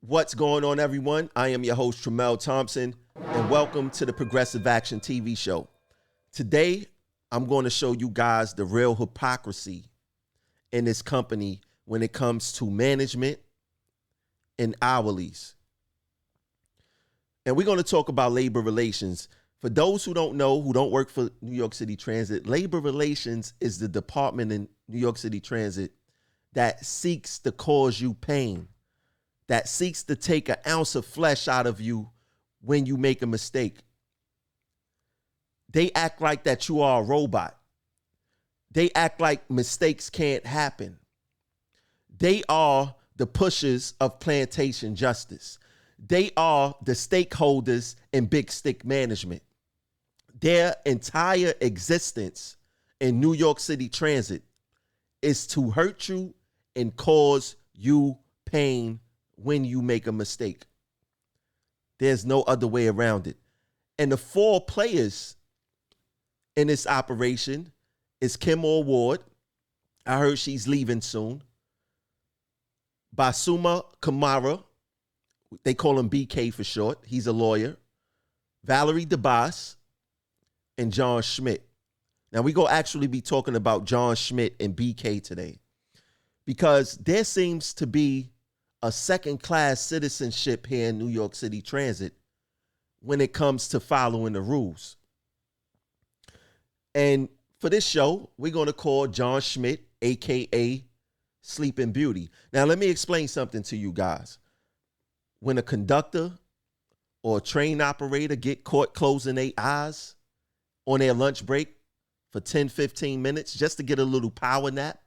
What's going on, everyone? I am your host, Tramel Thompson, and welcome to the Progressive Action TV show. Today, I'm going to show you guys the real hypocrisy in this company when it comes to management and hourlies. And we're going to talk about labor relations. For those who don't know, who don't work for New York City Transit, labor relations is the department in New York City Transit that seeks to cause you pain, that seeks to take an ounce of flesh out of you when you make a mistake. They act like that you are a robot. They act like mistakes can't happen. They are the pushers of plantation justice. They are the stakeholders in big stick management. Their entire existence in New York City Transit is to hurt you and cause you pain when you make a mistake. There's no other way around it. And the four players in this operation is Kim Ward. I heard she's leaving soon. Basuma Kamara, they call him BK for short. He's a lawyer. Valerie DeBas and John Schmidt. Now we're going to actually be talking about John Schmidt and BK today because there seems to be a second-class citizenship here in New York City Transit when it comes to following the rules. And for this show, we're going to call John Schmidt, a.k.a. Sleeping Beauty. Now, let me explain something to you guys. When a conductor or a train operator get caught closing their eyes on their lunch break for 10, 15 minutes just to get a little power nap,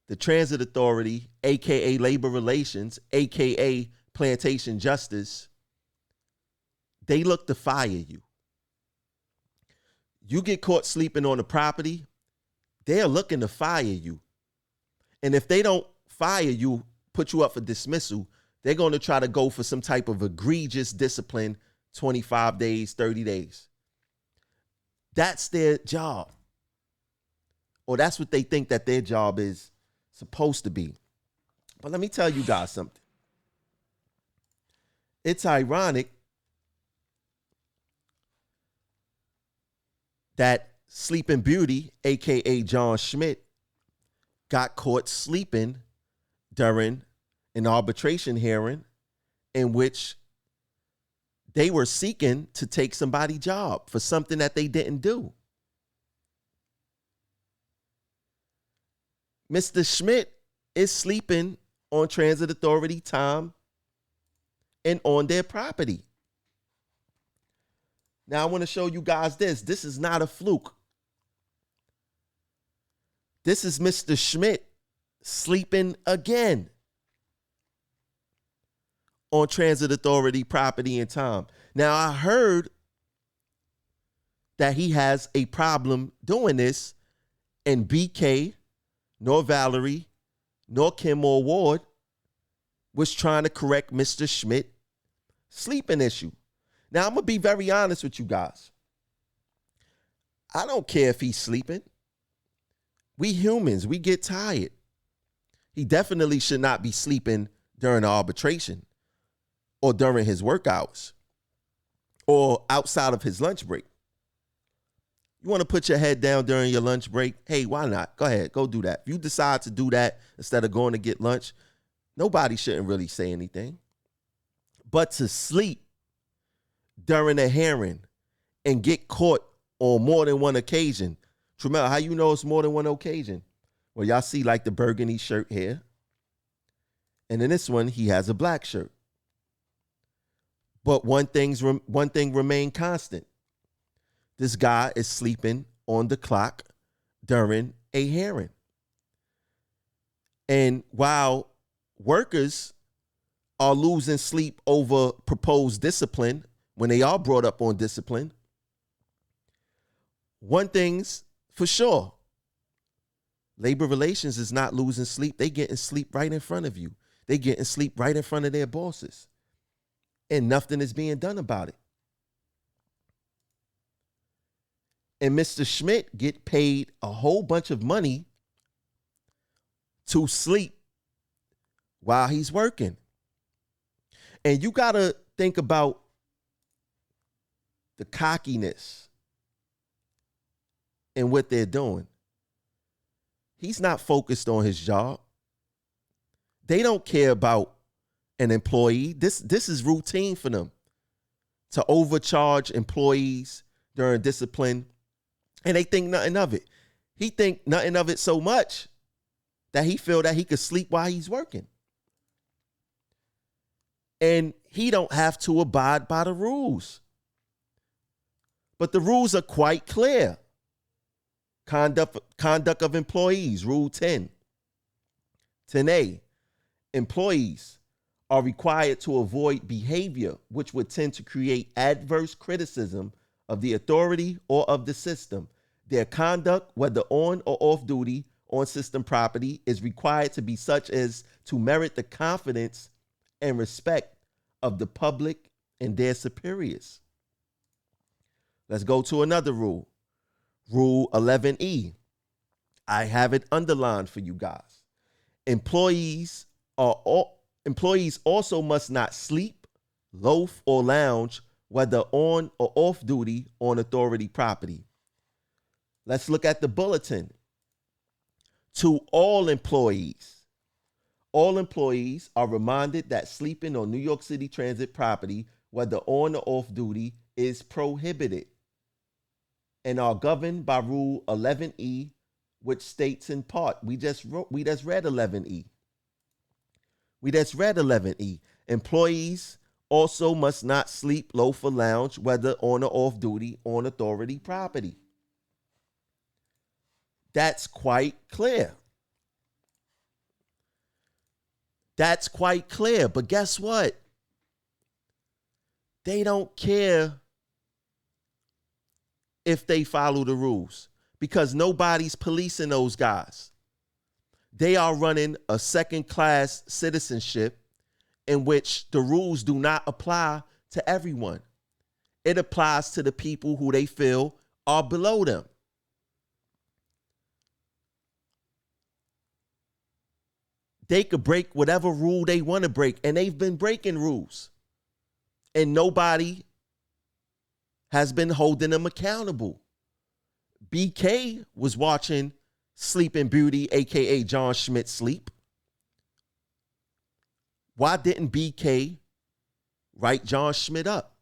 the Transit Authority, a.k.a. Labor Relations, a.k.a. Plantation Justice, they look to fire you. You get caught sleeping on the property, they're looking to fire you. And if they don't fire you, put you up for dismissal, they're going to try to go for some type of egregious discipline, 25 days, 30 days. That's their job. Or that's what they think that their job is supposed to be. But let me tell you guys something. It's ironic that Sleeping Beauty, a.k.a. John Schmidt, got caught sleeping during an arbitration hearing in which they were seeking to take somebody's job for something that they didn't do. Mr. Schmidt is sleeping on Transit Authority time and on their property. Now, I want to show you guys this. This is not a fluke. This is Mr. Schmidt sleeping again on Transit Authority property and time. Now, I heard that he has a problem doing this, and BK, nor Valerie, nor Kim or Ward was trying to correct Mr. Schmidt sleeping issue. Now, I'm going to be very honest with you guys. I don't care if he's sleeping. We humans, we get tired. He definitely should not be sleeping during the arbitration or during his work hours or outside of his lunch break. You want to put your head down during your lunch break? Hey, why not? Go ahead, go do that. If you decide to do that instead of going to get lunch, nobody shouldn't really say anything. But to sleep during a hearing and get caught on more than one occasion, Tramel, how you know it's more than one occasion? Well, y'all see like the burgundy shirt here. And in this one, he has a black shirt. But one thing remained constant. This guy is sleeping on the clock during a hearing. And while workers are losing sleep over proposed discipline, when they are brought up on discipline, one thing's for sure, labor relations is not losing sleep. They getting sleep right in front of you. They getting sleep right in front of their bosses. And nothing is being done about it. And Mr. Schmidt get paid a whole bunch of money to sleep while he's working. And you got to think about the cockiness in what they're doing. He's not focused on his job. They don't care about an employee. This is routine for them to overcharge employees during discipline, and they think nothing of it. He think nothing of it so much that he feel that he could sleep while he's working. And he don't have to abide by the rules. But the rules are quite clear. Conduct of employees, Rule 10. 10A, employees are required to avoid behavior which would tend to create adverse criticism of the authority or of the system. Their conduct, whether on or off duty on system property, is required to be such as to merit the confidence and respect of the public and their superiors. Let's go to another rule. Rule 11E. I have it underlined for you guys. Employees also must not sleep, loaf, or lounge, whether on or off duty on authority property. Let's look at the bulletin. To all employees are reminded that sleeping on New York City Transit property, whether on or off duty, is prohibited and are governed by Rule 11E, which states in part, we just read 11E. We just read 11E. Employees also must not sleep, loaf, or lounge, whether on or off duty on authority property. That's quite clear. That's quite clear. But guess what? They don't care if they follow the rules because nobody's policing those guys. They are running a second-class citizenship in which the rules do not apply to everyone. It applies to the people who they feel are below them. They could break whatever rule they want to break, and they've been breaking rules. And nobody has been holding them accountable. BK was watching Sleeping Beauty, aka John Schmidt, sleep. Why didn't BK write John Schmidt up?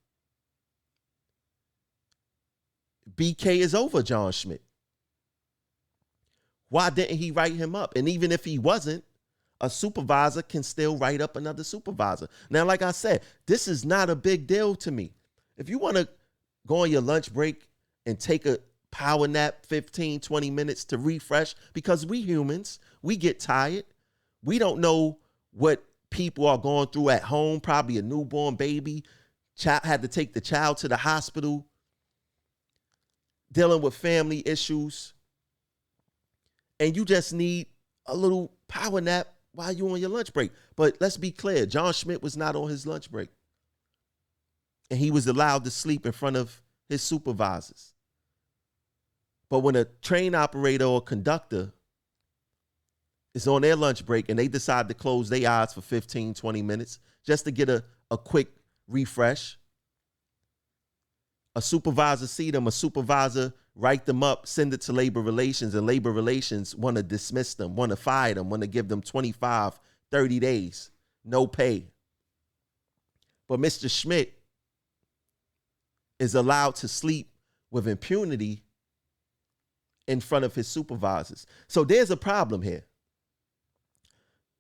BK is over John Schmidt. Why didn't he write him up? And even if he wasn't, a supervisor can still write up another supervisor. Now, like I said, this is not a big deal to me. If you want to go on your lunch break and take a power nap 15, 20 minutes to refresh, because we humans, we get tired. We don't know what people are going through at home, probably a newborn baby, had to take the child to the hospital, dealing with family issues, and you just need a little power nap while you're on your lunch break. But let's be clear, John Schmidt was not on his lunch break, and he was allowed to sleep in front of his supervisors. But when a train operator or conductor is on their lunch break and they decide to close their eyes for 15, 20 minutes just to get a quick refresh, a supervisor see them, a supervisor write them up, send it to labor relations, and labor relations want to dismiss them, want to fire them, want to give them 25, 30 days, no pay. But Mr. Schmidt is allowed to sleep with impunity in front of his supervisors. So there's a problem here.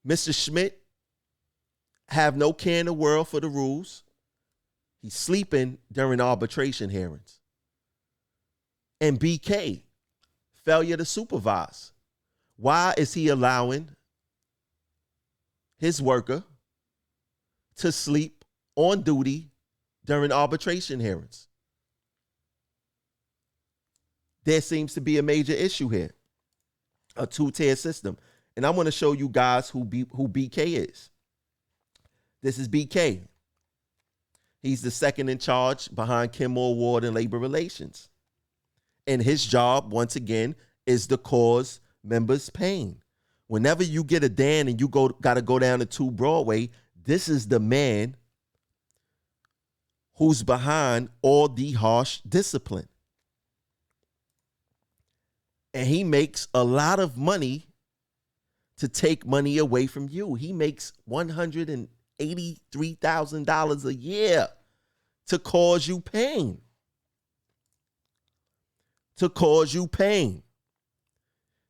Mr. Schmidt have no care in the world for the rules. He's sleeping during arbitration hearings. And BK, failure to supervise. Why is he allowing his worker to sleep on duty during arbitration hearings? There seems to be a major issue here, a two-tier system. And I want to show you guys who BK is. This is BK. He's the second in charge behind Kim Moore Ward in labor relations. And his job, once again, is to cause members pain. Whenever you get a Dan and you got to go down to 2 Broadway, this is the man who's behind all the harsh discipline. And he makes a lot of money to take money away from you. He makes $183,000 a year to cause you pain. To cause you pain.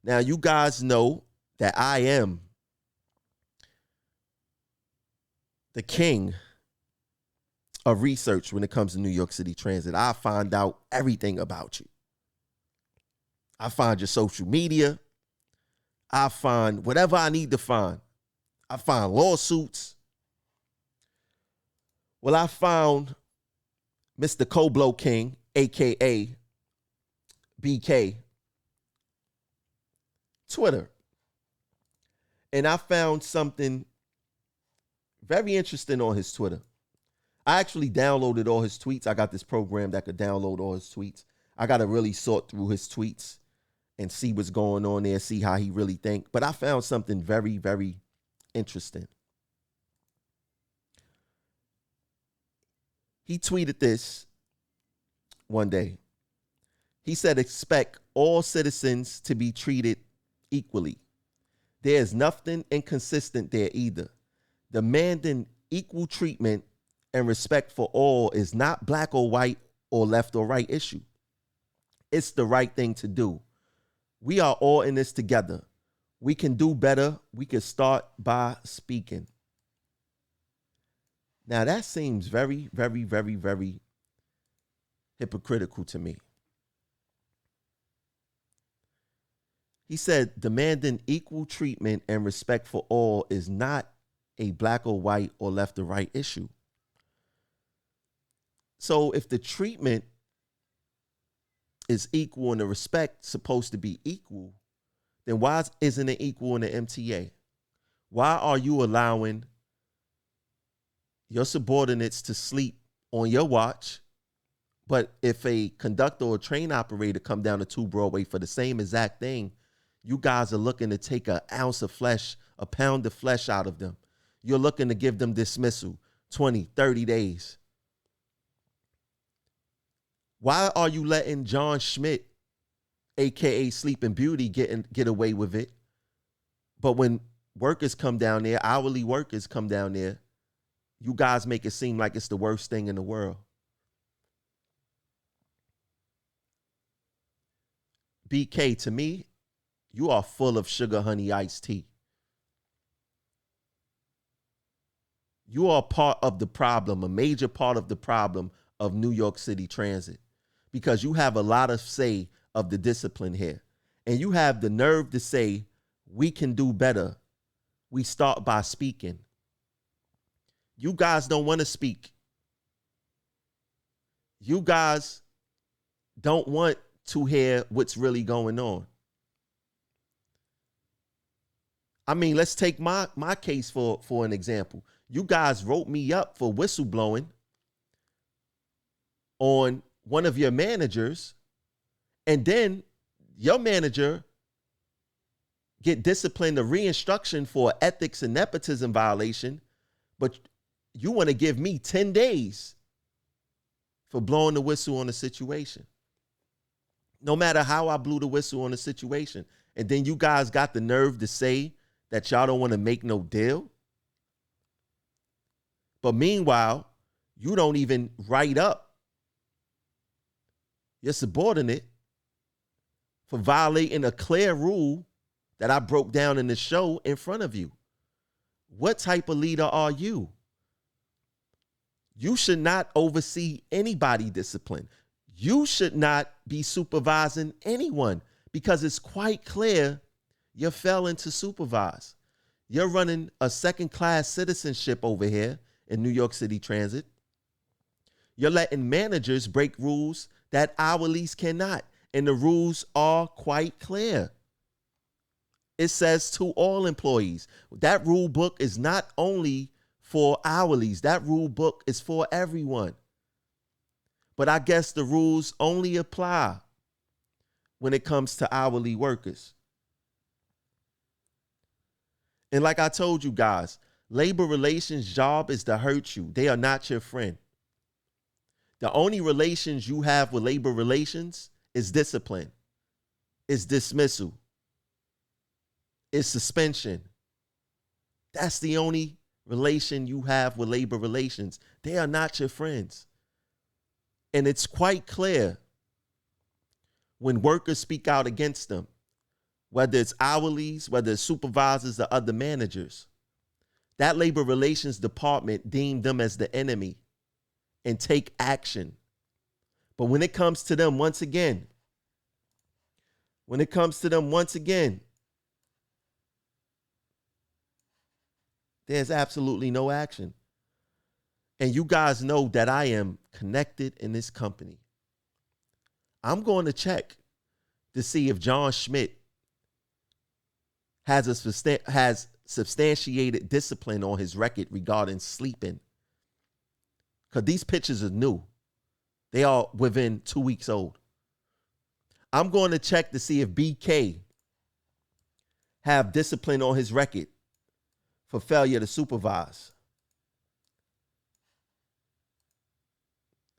Now, you guys know that I am the king of research when it comes to New York City Transit. I find out everything about you. I find your social media. I find whatever I need to find. I find lawsuits. Well, I found Mr. Koblo King, a.k.a. BK, Twitter. And I found something very interesting on his Twitter. I actually downloaded all his tweets. I got this program that could download all his tweets. I got to really sort through his tweets and see what's going on there, see how he really think. But I found something very, very interesting. He tweeted this one day. He said, expect all citizens to be treated equally. There is nothing inconsistent there either. Demanding equal treatment and respect for all is not black or white or left or right issue. It's the right thing to do. We are all in this together. We can do better. We can start by speaking. Now that seems very, very, very, very hypocritical to me. He said, demanding equal treatment and respect for all is not a black or white or left or right issue. So if the treatment is equal and the respect supposed to be equal, then why isn't it equal in the MTA? Why are you allowing your subordinates to sleep on your watch, but if a conductor or train operator come down to 2 Broadway for the same exact thing, you guys are looking to take an ounce of flesh, a pound of flesh out of them. You're looking to give them dismissal, 20, 30 days. Why are you letting John Schmidt, a.k.a. Sleeping Beauty, get away with it? But when workers come down there, hourly workers come down there, you guys make it seem like it's the worst thing in the world. BK, to me, you are full of sugar honey iced tea. You are part of the problem, a major part of the problem of New York City Transit, because you have a lot of say of the discipline here. And you have the nerve to say, we can do better. We start by speaking. You guys don't want to speak. You guys don't want to hear what's really going on. I mean, let's take my case for an example. You guys wrote me up for whistleblowing on one of your managers, and then your manager get disciplined or reinstruction for ethics and nepotism violation, but you want to give me 10 days for blowing the whistle on the situation. No matter how I blew the whistle on the situation. And then you guys got the nerve to say that y'all don't want to make no deal. But meanwhile, you don't even write up your subordinate for violating a clear rule that I broke down in the show in front of you. What type of leader are you? You should not oversee anybody discipline. You should not be supervising anyone, because it's quite clear you're failing to supervise. You're running a second-class citizenship over here in New York City Transit. You're letting managers break rules that hourlies cannot, and the rules are quite clear. It says to all employees. That rule book is not only for hourlies. That rule book is for everyone. But I guess the rules only apply when it comes to hourly workers. And like I told you guys, labor relations' job is to hurt you. They are not your friend. The only relations you have with labor relations is discipline, is dismissal, is suspension. That's the only relation you have with labor relations. They are not your friends. And it's quite clear when workers speak out against them, whether it's hourlies, whether it's supervisors or other managers, that labor relations department deemed them as the enemy and take action. But when it comes to them once again, there's absolutely no action. And you guys know that I am connected in this company. I'm going to check to see if John Schmidt has substantiated discipline on his record regarding sleeping. Because these pictures are new. They are within 2 weeks old. I'm going to check to see if BK have discipline on his record for failure to supervise.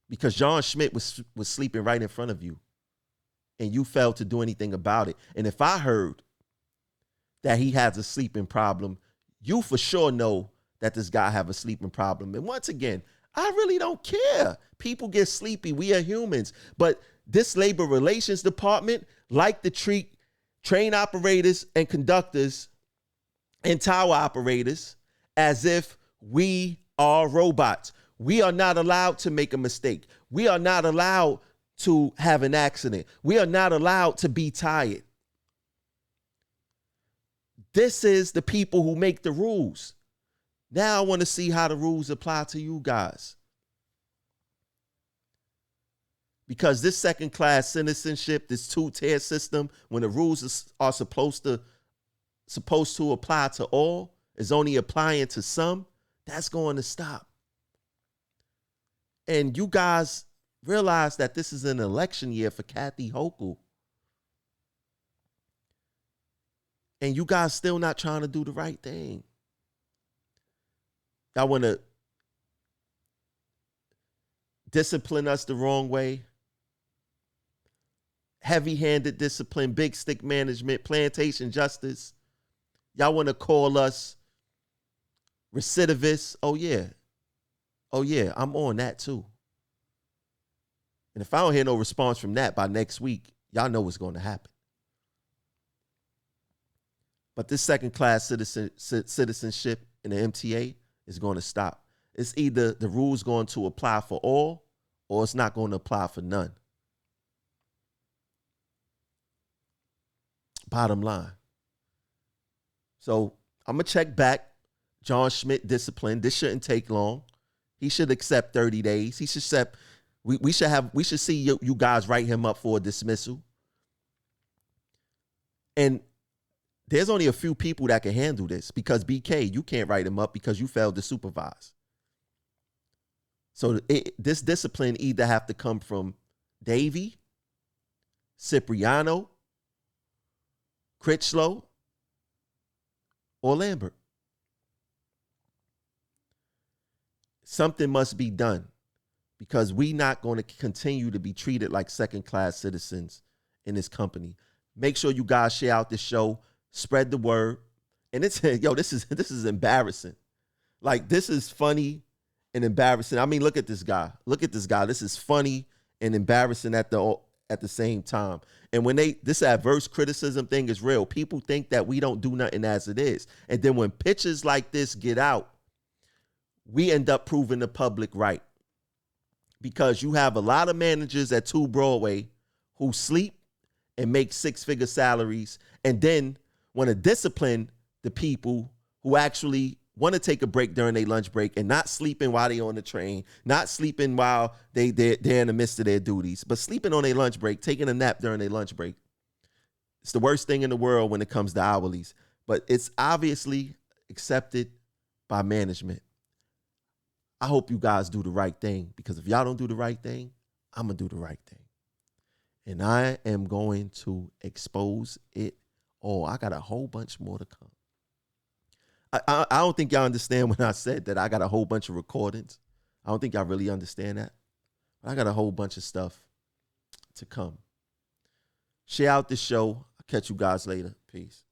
Because John Schmidt was sleeping right in front of you and you failed to do anything about it. And if I heard that he has a sleeping problem, you for sure know that this guy have a sleeping problem. And once again, I really don't care. People get sleepy. We are humans. But this labor relations department like to treat train operators and conductors and tower operators as if we are robots. We are not allowed to make a mistake. We are not allowed to have an accident. We are not allowed to be tired. This is the people who make the rules. Now I want to see how the rules apply to you guys. Because this second-class citizenship, this two-tier system, when the rules are supposed to apply to all, is only applying to some, that's going to stop. And you guys realize that this is an election year for Kathy Hochul. And you guys still not trying to do the right thing. Y'all want to discipline us the wrong way. Heavy-handed discipline, big stick management, plantation justice. Y'all want to call us recidivists. Oh, yeah, I'm on that too. And if I don't hear no response from that by next week, y'all know what's going to happen. But this second-class citizenship in the MTA is going to stop. It's either the rule's going to apply for all or it's not going to apply for none. Bottom line. So I'm going to check back. John Schmidt discipline. This shouldn't take long. He should accept 30 days. He should accept. We should see you guys write him up for a dismissal. And there's only a few people that can handle this because BK, you can't write him up because you failed to supervise. So this discipline either have to come from Davey, Cipriano, Critchlow, or Lambert. Something must be done because we not going to continue to be treated like second-class citizens in this company. Make sure you guys share out this show, spread the word. And this is embarrassing. Like, this is funny and embarrassing. I mean, look at this guy. This is funny and embarrassing at the same time. And when this adverse criticism thing is real, people think that we don't do nothing as it is. And then when pictures like this get out, we end up proving the public right. Because you have a lot of managers at 2 Broadway who sleep and make 6-figure salaries and then want to discipline the people who actually want to take a break during their lunch break and not sleeping while they're on the train, not sleeping while they're in the midst of their duties, but sleeping on their lunch break, taking a nap during their lunch break. It's the worst thing in the world when it comes to hourlies, but it's obviously accepted by management. I hope you guys do the right thing because if y'all don't do the right thing, I'm going to do the right thing. And I am going to expose it all. I got a whole bunch more to come. I don't think y'all understand when I said that I got a whole bunch of recordings. I don't think y'all really understand that. I got a whole bunch of stuff to come. Share out the show. I'll catch you guys later. Peace.